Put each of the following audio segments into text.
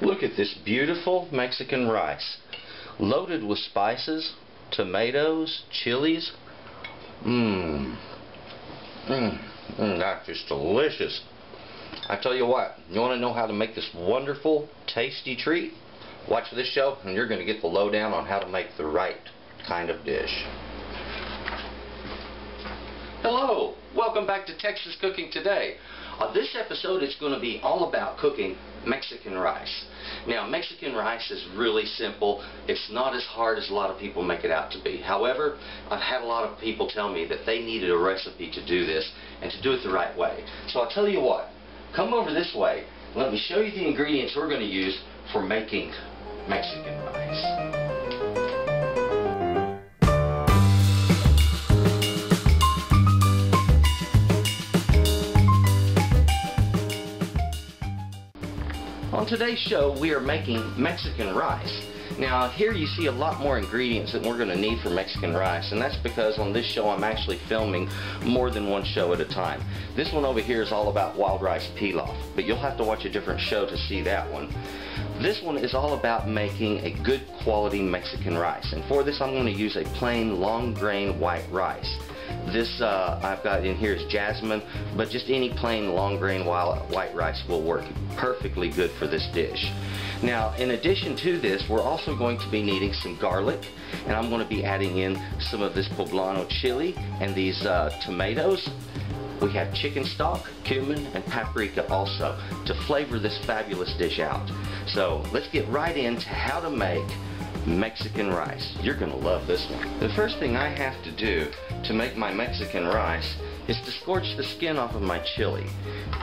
Look at this beautiful Mexican rice, loaded with spices, tomatoes, chilies. That's just delicious. I tell you what, you want to know how to make this wonderful, tasty treat? Watch this show and you're going to get the lowdown on how to make the right kind of dish. Hello, welcome back to Texas Cooking Today. This episode is going to be all about cooking Mexican rice. Now, Mexican rice is really simple. It's not as hard as a lot of people make it out to be. However, I've had a lot of people tell me that they needed a recipe to do this and to do it the right way. So I'll tell you what, come over this way and let me show you the ingredients we're going to use for making Mexican rice. On today's show, we are making Mexican rice. Now, here you see a lot more ingredients that we're going to need for Mexican rice, and that's because on this show I'm actually filming more than one show at a time. This one over here is all about wild rice pilaf, but you'll have to watch a different show to see that one. This one is all about making a good quality Mexican rice, and for this I'm going to use a plain long grain white rice. This I've got in here is jasmine, but just any plain long grain white rice will work perfectly good for this dish. Now, in addition to this, we're also going to be needing some garlic, and I'm going to be adding in some of this poblano chili and these tomatoes. We have chicken stock, cumin, and paprika also to flavor this fabulous dish out. So let's get right into how to make Mexican rice. You're going to love this one. The first thing I have to do to make my Mexican rice is to scorch the skin off of my chili.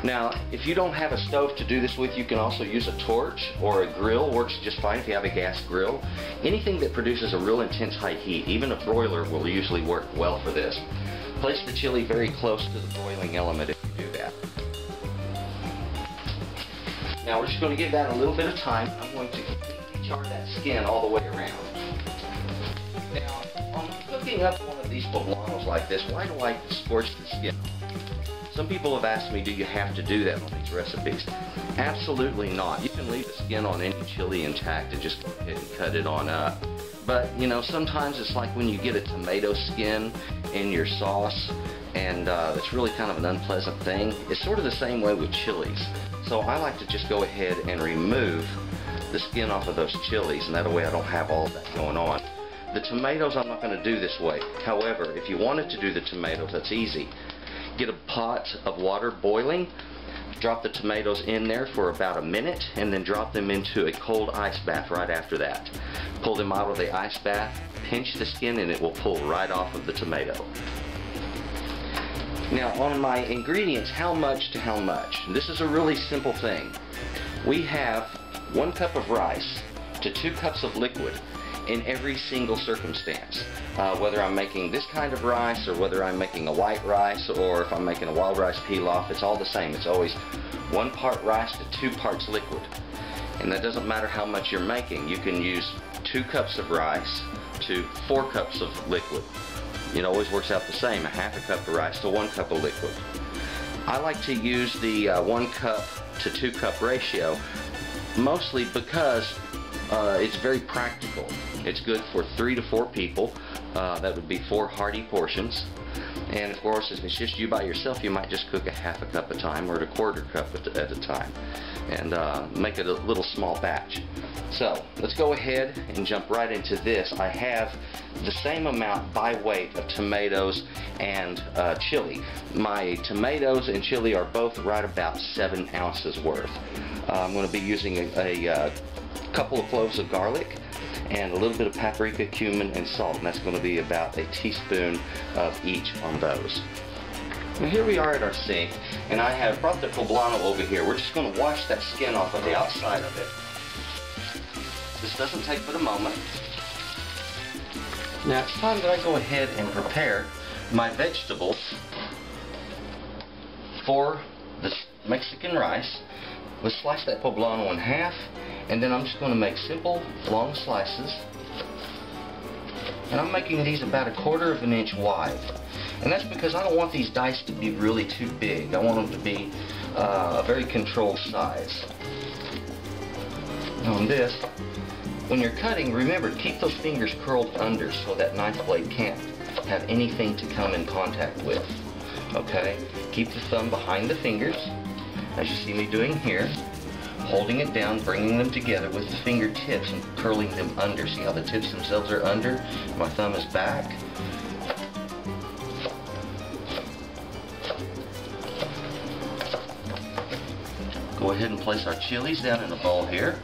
Now, if you don't have a stove to do this with, you can also use a torch or a grill. Works just fine if you have a gas grill. Anything that produces a real intense high heat, even a broiler, will usually work well for this. Place the chili very close to the boiling element if you do that. Now we're just going to give that a little bit of time. I'm going to completely char that skin all the way around. Now, on cooking up one of these poblanos like this, why do I scorch the skin? Some people have asked me, do you have to do that on these recipes? Absolutely not. You can leave the skin on any chili intact and just go ahead and cut it on up. But, you know, sometimes it's like when you get a tomato skin in your sauce, and it's really kind of an unpleasant thing. It's sort of the same way with chilies. So I like to just go ahead and remove the skin off of those chilies, and that way I don't have all of that going on. The tomatoes I'm not going to do this way. However, if you wanted to do the tomatoes, that's easy. Get a pot of water boiling, drop the tomatoes in there for about a minute, and then drop them into a cold ice bath right after that. Pull them out of the ice bath, pinch the skin, and it will pull right off of the tomato. Now, on my ingredients, how much to how much? This is a really simple thing. We have 1 cup of rice to 2 cups of liquid in every single circumstance. Whether I'm making this kind of rice, or whether I'm making a white rice, or if I'm making a wild rice pilaf, it's all the same. It's always 1 part rice to 2 parts liquid. And that doesn't matter how much you're making. You can use 2 cups of rice to 4 cups of liquid. It always works out the same, a half a cup of rice to 1 cup of liquid. I like to use the 1 cup to 2 cup ratio, mostly because it's very practical. It's good for 3 to 4 people. That would be 4 hearty portions. And of course, if it's just you by yourself, you might just cook a half a cup at a time, or a 1/4 cup at a time, and make it a little small batch. So let's go ahead and jump right into this. I have the same amount by weight of tomatoes and chili. My tomatoes and chili are both right about 7 ounces worth. I'm going to be using a couple of cloves of garlic and a little bit of paprika, cumin, and salt, and that's going to be about a teaspoon of each on those. Now here we are at our sink, and I have brought the poblano over here. We're just going to wash that skin off of the outside of it. This doesn't take but a moment. Now it's time that I go ahead and prepare my vegetables for the Mexican rice. Let's slice that poblano in half, and then I'm just going to make simple long slices. And I'm making these about 1/4 of an inch wide. And that's because I don't want these dice to be really too big. I want them to be a very controlled size. On this, when you're cutting, remember, keep those fingers curled under so that knife blade can't have anything to come in contact with. Okay? Keep the thumb behind the fingers, as you see me doing here, holding it down, bringing them together with the fingertips and curling them under. See how the tips themselves are under? My thumb is back. Go ahead and place our chilies down in a bowl here.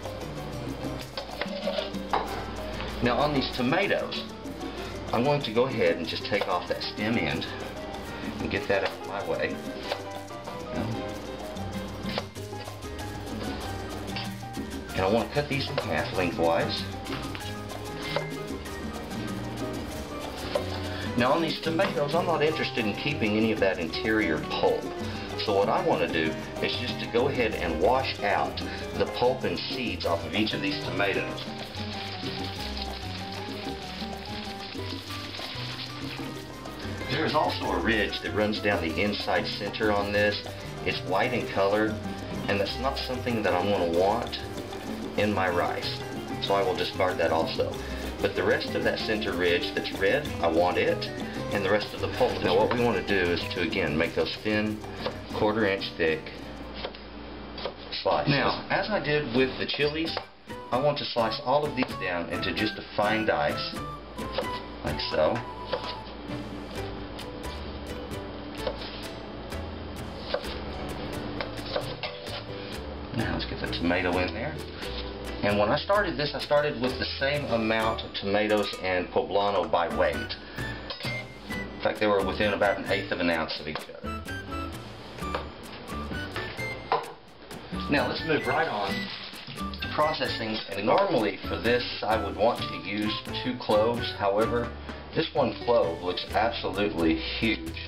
Now on these tomatoes, I'm going to go ahead and just take off that stem end and get that out of my way. And I want to cut these in half lengthwise. Now on these tomatoes, I'm not interested in keeping any of that interior pulp. So what I want to do is just to go ahead and wash out the pulp and seeds off of each of these tomatoes. There is also a ridge that runs down the inside center on this. It's white in color, and that's not something that I'm going to want in my rice. So I will discard that also. But the rest of that center ridge that's red, I want it, and the rest of the pulp. Now what we want to do is to, again, make those thin, 1/4 inch thick slices. Now, as I did with the chilies, I want to slice all of these down into just a fine dice, like so. Now let's get the tomato in there. And when I started this, I started with the same amount of tomatoes and poblano by weight. In fact, they were within about 1/8 of an ounce of each other. Now let's move right on to processing. And normally for this, I would want to use 2 cloves. However, this 1 clove looks absolutely huge.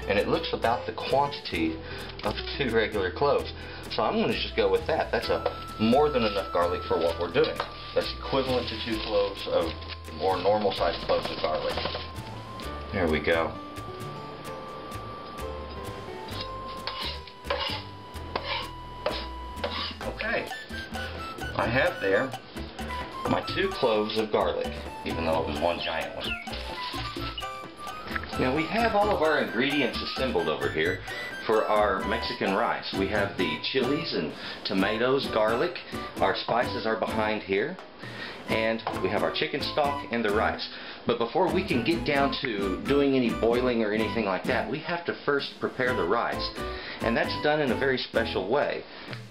And it looks about the quantity of 2 regular cloves. So I'm going to just go with that. That's more than enough garlic for what we're doing. That's equivalent to 2 cloves of more normal sized cloves of garlic. There we go. Okay. I have there my 2 cloves of garlic, even though it was 1 giant one. Now we have all of our ingredients assembled over here for our Mexican rice. We have the chilies and tomatoes, garlic. Our spices are behind here. And we have our chicken stock and the rice. But before we can get down to doing any boiling or anything like that, we have to first prepare the rice. And that's done in a very special way.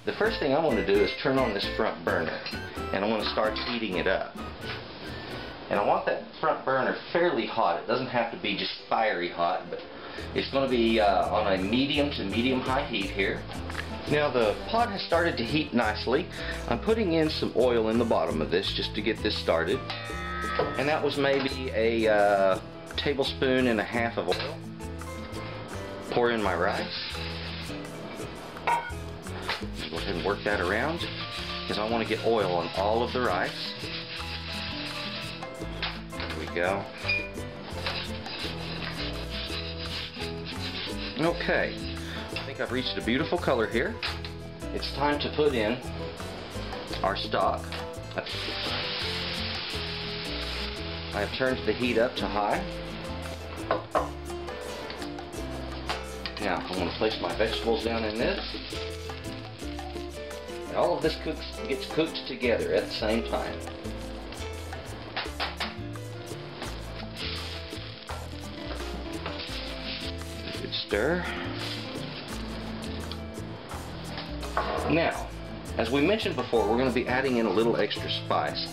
The first thing I want to do is turn on this front burner. And I want to start heating it up. And I want that front burner fairly hot. It doesn't have to be just fiery hot, but it's going to be on a medium to medium-high heat here. Now the pot has started to heat nicely. I'm putting in some oil in the bottom of this just to get this started. And that was maybe a tablespoon and a half of oil. Pour in my rice. Go ahead and work that around because I want to get oil on all of the rice. Go. Okay, I think I've reached a beautiful color here. It's time to put in our stock. I have turned the heat up to high. Now I'm going to place my vegetables down in this. And all of this gets cooked together at the same time. Stir. Now, as we mentioned before, we're going to be adding in a little extra spice.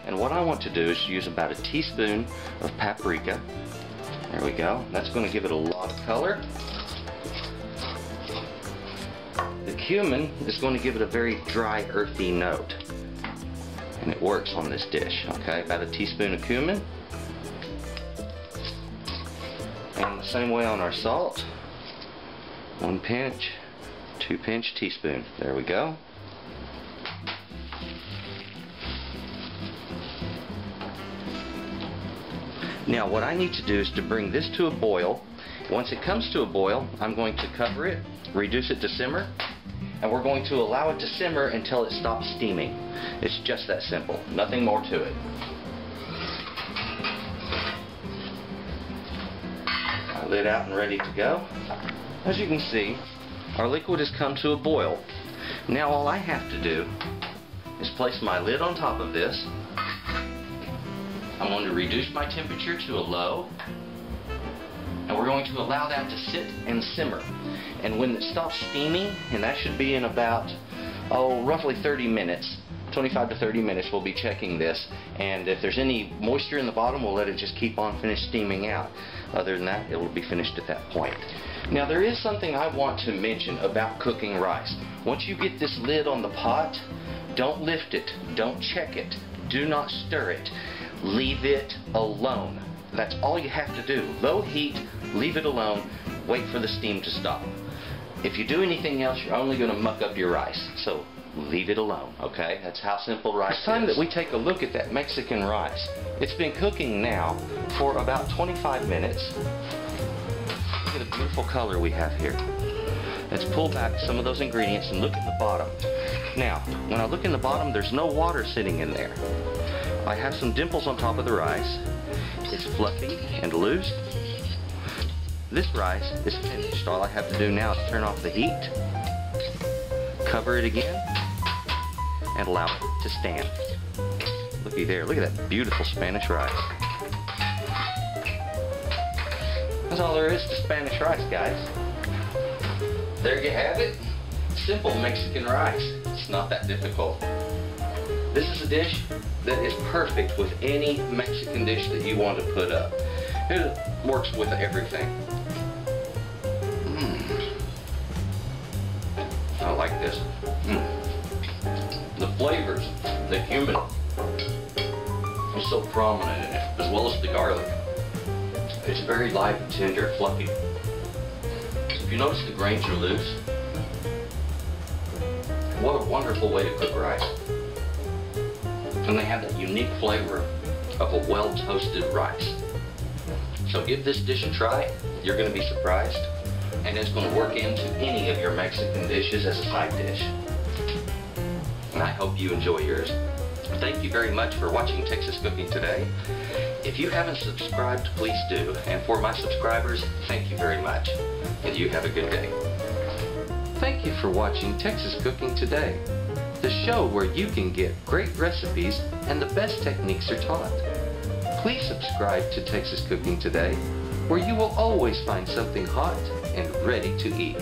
And what I want to do is use about a teaspoon of paprika. There we go. That's going to give it a lot of color. The cumin is going to give it a very dry, earthy note. And it works on this dish. Okay, about a teaspoon of cumin. And the same way on our salt. 1 pinch, 2 pinch teaspoon. There we go. Now what I need to do is to bring this to a boil. Once it comes to a boil, I'm going to cover it, reduce it to simmer, and we're going to allow it to simmer until it stops steaming. It's just that simple, nothing more to it. My lid out and ready to go. As you can see, our liquid has come to a boil. Now all I have to do is place my lid on top of this. I'm going to reduce my temperature to a low, and we're going to allow that to sit and simmer. And when it stops steaming, and that should be in about, roughly 30 minutes, 25 to 30 minutes, we'll be checking this. And if there's any moisture in the bottom, we'll let it just keep on steaming out. Other than that, it will be finished at that point. Now there is something I want to mention about cooking rice. Once you get this lid on the pot, don't lift it, don't check it, do not stir it. Leave it alone. That's all you have to do. Low heat, leave it alone, wait for the steam to stop. If you do anything else, you're only going to muck up your rice. So leave it alone, okay? That's how simple rice is. It's time that we take a look at that Mexican rice. It's been cooking now for about 25 minutes. Look at the beautiful color we have here. Let's pull back some of those ingredients and look at the bottom. Now, when I look in the bottom, there's no water sitting in there. I have some dimples on top of the rice. It's fluffy and loose. This rice is finished. All I have to do now is turn off the heat, cover it again, and allow it to stand. Looky there, look at that beautiful Spanish rice. That's all there is to Spanish rice, guys. There you have it. Simple Mexican rice. It's not that difficult. This is a dish that is perfect with any Mexican dish that you want to put up. It works with everything. I like this. The flavors, the cumin is so prominent in it, as well as the garlic. It's very light and tender, fluffy. If you notice the grains are loose, what a wonderful way to cook rice. And they have that unique flavor of a well-toasted rice. So give this dish a try. You're going to be surprised. And it's going to work into any of your Mexican dishes as a side dish. And I hope you enjoy yours. Thank you very much for watching Texas Cooking Today. If you haven't subscribed, please do. And for my subscribers, thank you very much. And you have a good day. Thank you for watching Texas Cooking Today, the show where you can get great recipes and the best techniques are taught. Please subscribe to Texas Cooking Today, where you will always find something hot and ready to eat.